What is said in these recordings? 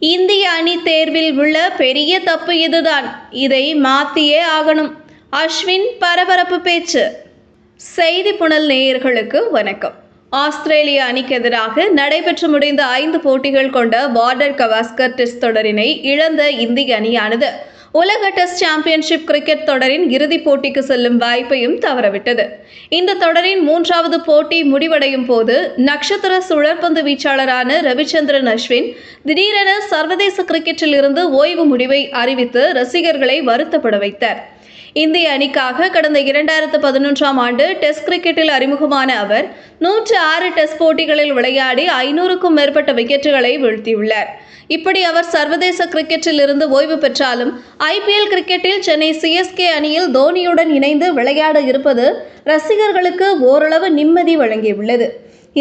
இந்திய அணி தேர்வில் உள்ள பெரிய தப்பு இதுதான். இதை மாத்தியே ஆகணும். அஸ்வின் பரபரப்பு பேச்சு. செய்தி புனல் நேயர்களுக்கு வணக்கம். ஆஸ்திரேலிய அணிக்கு எதிராக நடைபெற்று முடிந்த 5 போட்டிகள் கொண்ட பார்டர் கவாஸ்கர் டெஸ்ட் தொடரினை இழந்த இந்திய அணியானது உலக டெஸ்ட் சாம்பியன்ஷிப் கிரிக்கெட் தொடரின் இறுதிப் போட்டிக்கு செல்லும் வாய்ப்பையும் தவறவிட்டது. இந்த தொடரின் 3வது போட்டி முடிவடையும் போது நட்சத்திர சுழற்பந்து வீச்சாளரான ரவிச்சந்திரன் அஸ்வின் திடீரென சர்வதேச கிரிக்கெட்டில் இருந்து ஓய்வு முடிவை அறிவித்து ரசிகர்களை வருத்தப்பட வைத்தார். இந்திய அணிக்காக கடந்த 2011ஆம் ஆண்டு டெஸ்ட் கிரிக்கெட்டில் அறிமுகமான அவர் 106 டெஸ்ட் போட்டிகளில் விளையாடி 500க்கும் மேற்பட்ட விக்கெட்டுகளை வீழ்த்தியுள்ளார். இப்படி அவர் சர்வதேச கிரிக்கெட்டில் இருந்து ஓய்வு பெற்றாலும் IPL கிரிக்கெட்டில் சென்னை CSK அணியில் தோனியுடன் இணைந்து விளையாட இருப்பது ரசிகர்களுக்கு ஓரளவு நிம்மதி வழங்கியுள்ளது.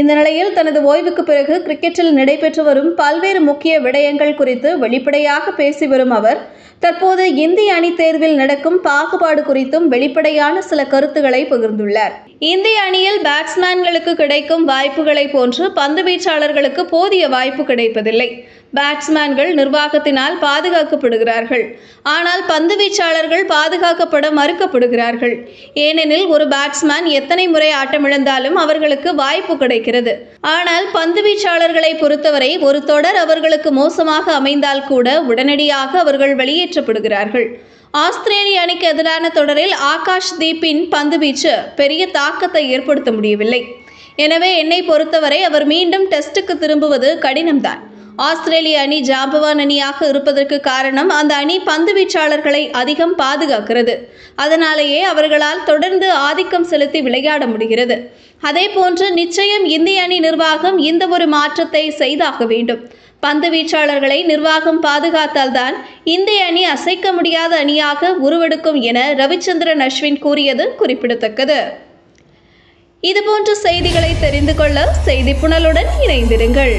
இந்த நிலையில் தனது ஓய்வுக்கு பிறகு கிரிக்கெட்டில் நடைபெற்று வரும் பல்வேறு முக்கிய விடயங்கள் குறித்து வெளிப்படையாக பேசி வரும் அவர் தற்போது இந்திய அணி தேர்வில் நடக்கும் பாகுபாடு குறித்தும் வெளிப்படையான சில கருத்துக்களை பகிர்ந்துள்ளார். இந்திய அணியில் பேட்ஸ்மேன்களுக்கு கிடைக்கும் வாய்ப்புகளை போன்று பந்து வீச்சாளர்களுக்கு போதிய வாய்ப்பு கிடைப்பதில்லை. பேட்ஸ்மேன்கள் நிர்வாகத்தினால் பாதுகாக்கப்படுகிறார்கள். ஆனால் பந்து வீச்சாளர்கள் பாதுகாக்கப்பட மறுக்கப்படுகிறார்கள். ஏனெனில் ஒரு பேட்ஸ்மேன் எத்தனை முறை ஆட்டமிழந்தாலும் அவர்களுக்கு வாய்ப்பு கிடைக்கிறது. ஆனால் பந்து வீச்சாளர்களை பொறுத்தவரை ஒரு தொடர் அவர்களுக்கு மோசமாக அமைந்தால் கூட உடனடியாக அவர்கள் வெளியேற்றப்படுகிறார்கள். ஆஸ்திரேலிய அணிக்கு எதிரான தொடரில் ஆகாஷ் தீப்பின் பந்துவீச்சு பெரிய தாக்கத்தை ஏற்படுத்த முடியவில்லை. எனவே என்னை பொறுத்தவரை அவர் மீண்டும் டெஸ்டுக்கு திரும்புவது கடினம்தான். ஆஸ்திரேலிய அணி ஜாம்பவான் அணியாக இருப்பதற்கு காரணம் அந்த அணி பந்து வீச்சாளர்களை அதிகம் பாதுகாக்கிறது. அதனாலேயே அவர்களால் தொடர்ந்து ஆதிக்கம் செலுத்தி விளையாட முடிகிறது. அதேபோன்று நிச்சயம் இந்திய அணி நிர்வாகம் இந்த ஒரு மாற்றத்தை செய்தாக வேண்டும். பந்து வீச்சாளர்களை நிர்வாகம் பாதுகாத்தால்தான் இந்திய அணி அசைக்க முடியாத அணியாக உருவெடுக்கும் என ரவிச்சந்திரன் அஸ்வின் கூறியது குறிப்பிடத்தக்கது. இதுபோன்ற செய்திகளை தெரிந்து கொள்ள செய்தி புனலுடன் இணைந்திருங்கள்.